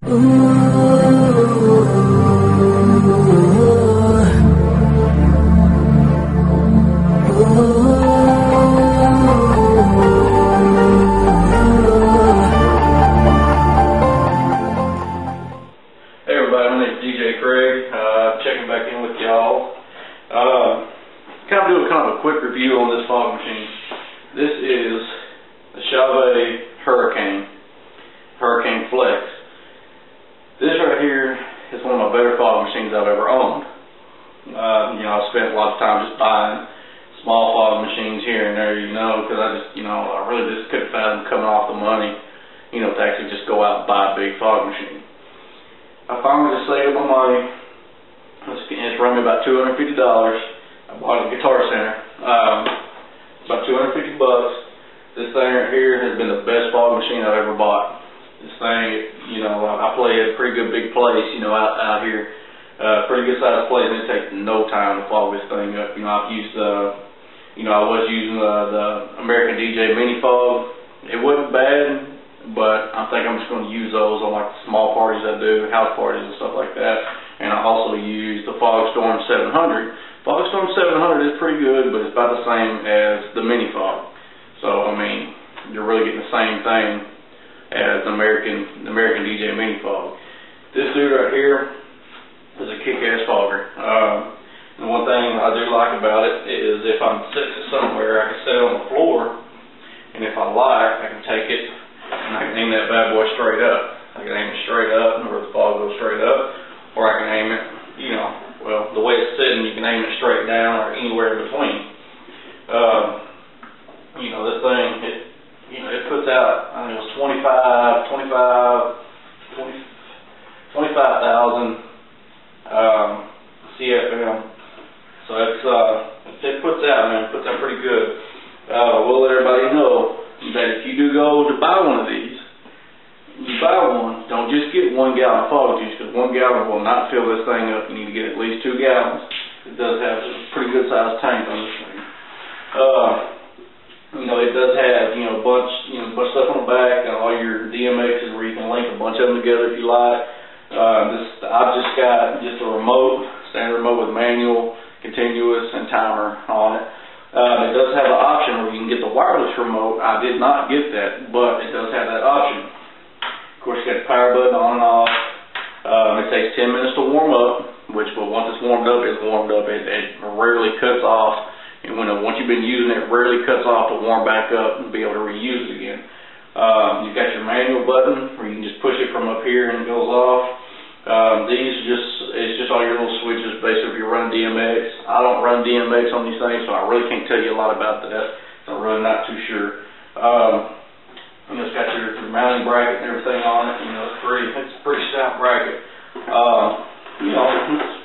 Checking back in with y'all. Kind of a quick review on this fog machine. This is the Chauvet Hurricane Flex. This right here is one of my better fog machines I've ever owned. I've spent a lot of time just buying small fog machines here and there, because I really just couldn't fathom coming off the money, to actually just go out and buy a big fog machine. I finally just saved my money. It's run me about $250. I bought it at Guitar Center. About $250 bucks. This thing right here has been the best fog machine I've ever bought. This thing, I play at a pretty good big place, out here. Pretty good sized place, and it takes no time to fog this thing up. I've used, I was using the American DJ Mini Fog. It wasn't bad, but I think I'm just going to use those on like small parties I do, house parties and stuff like that. And I also use the FogStorm 700. FogStorm 700 is pretty good, but it's about the same as the Mini Fog. So you're really getting the same thing as the American DJ Mini Fog. This dude right here is a kick-ass fogger. And one thing I do like about it is if I'm sitting somewhere, I can sit on the floor, and if I like, I can take it and I can aim that bad boy straight up. I can aim it straight up, where the fog goes straight up. Or I can aim it, the way it's sitting, you can aim it straight down or anywhere in between. This thing, it puts out, it was 25,000 CFM. So it puts out pretty good. We'll let everybody know that if you do go to buy one of these, you buy one, don't just get 1 gallon of fog juice, because 1 gallon will not fill this thing up. You need to get at least 2 gallons. It does have a pretty good sized tank on this thing. It does have, a bunch of stuff on the back, all your DMXs where you can link a bunch of them together if you like. I've just got a remote, standard remote with manual, continuous, and timer on it. It does have an option where you can get the wireless remote. I did not get that, but it does have that option. Of course, you got the power button on and off. It takes 10 minutes to warm up, but once it's warmed up, it's warmed up. It rarely cuts off, and once you've been using it, it rarely cuts off to warm back up and be able to reuse it again. You've got your manual button where you can just push it from up here and it goes off. It's just all your little switches. Basically, if you're running DMX, I don't run DMX on these things, so I really can't tell you a lot about that. I'm really not too sure. It's got your mounting bracket and everything on it. It's a pretty stout bracket. It's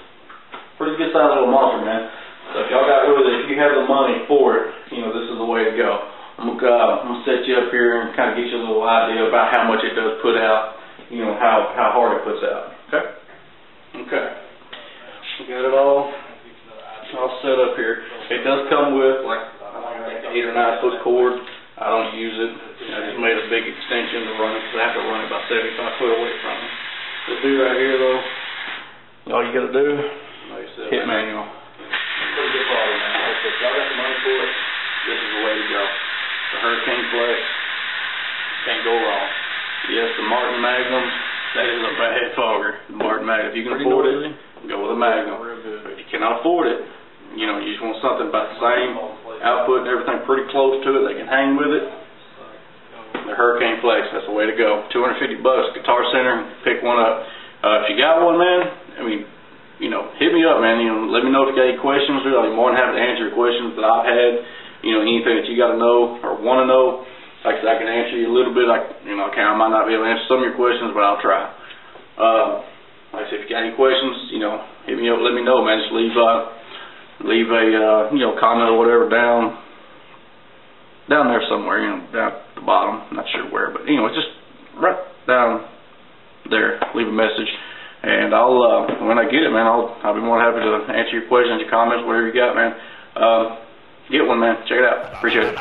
pretty good size little monster, man. So if y'all if you have the money for it, this is the way to go. I'm gonna set you up here and kind of get you a little idea about how much it does put out. How hard it puts out. Okay. We got it all set up here. It does come with like 8 or 9 foot cord. I don't use it. I just made a big extension to run it, because I have to run it about 75 foot away from it. This dude right here, though, all you gotta do, hit manual. Pretty good quality, man. If y'all got the money for it, this is the way to go. The Hurricane Flex, can't go wrong. Yes, the Martin Magnum, that is a bad fogger. The Martin Magnum, if you can afford it, go with a Magnum. But if you cannot afford it, you just want something about the same output and everything pretty close to it, they can hang with it. The Hurricane Flex, that's the way to go. $250 bucks, Guitar Center, pick one up. If you got one, man, hit me up, man. Let me know if you got any questions. I'll be more than happy to answer your questions that I've had. Anything that you got to know or want to know. Like I said, I can answer you a little bit. I might not be able to answer some of your questions, but I'll try. Like I said, if you got any questions, hit me up. Let me know, man. Just leave a comment or whatever down there somewhere, down at the bottom. Not sure where, but just right down there. Leave a message, and I'll when I get it, man, I'll be more than happy to answer your questions, your comments, whatever you got, man. Get one, man. Check it out. Appreciate it.